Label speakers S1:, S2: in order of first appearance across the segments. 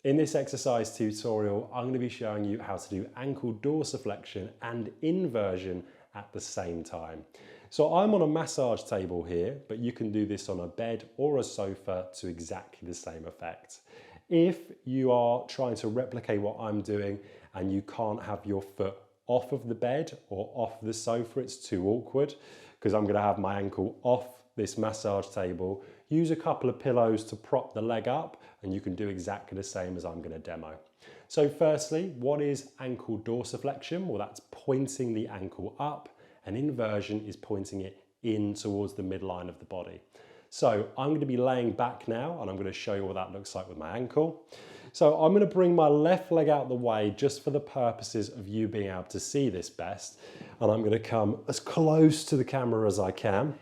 S1: In this exercise tutorial, I'm going to be showing you how to do ankle dorsiflexion and inversion at the same time. So I'm on a massage table here, but you can do this on a bed or a sofa to exactly the same effect. If you are trying to replicate what I'm doing and you can't have your foot off of the bed or off the sofa, it's too awkward, because I'm going to have my ankle off this massage table. Use a couple of pillows to prop the leg up, and you can do exactly the same as I'm going to demo. So firstly, what is ankle dorsiflexion? Well, that's pointing the ankle up, and inversion is pointing it in towards the midline of the body. So I'm going to be laying back now, and I'm going to show you what that looks like with my ankle. So I'm going to bring my left leg out the way just for the purposes of you being able to see this best. And I'm going to come as close to the camera as I can.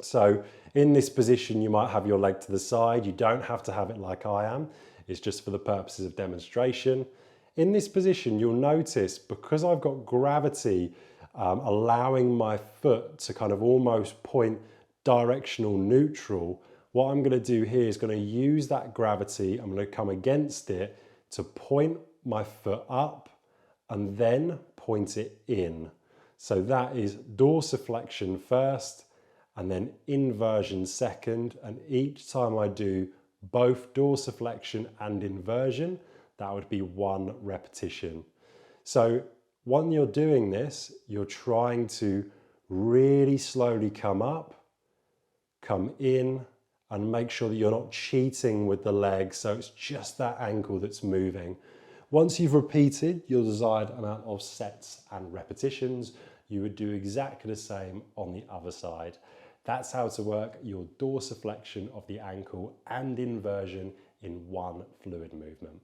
S1: So in this position, you might have your leg to the side. You don't have to have it like I am. It's just for the purposes of demonstration. In this position, you'll notice, because I've got gravity allowing my foot to kind of almost point directional neutral, what I'm going to do here is going to use that gravity. I'm going to come against it to point my foot up and then point it in. So that is dorsiflexion first and then inversion second. And each time I do both dorsiflexion and inversion, that would be one repetition. So when you're doing this, you're trying to really slowly come up, come in, and make sure that you're not cheating with the leg, so it's just that ankle that's moving. Once you've repeated your desired amount of sets and repetitions, you would do exactly the same on the other side. That's how to work your dorsiflexion of the ankle and inversion in one fluid movement.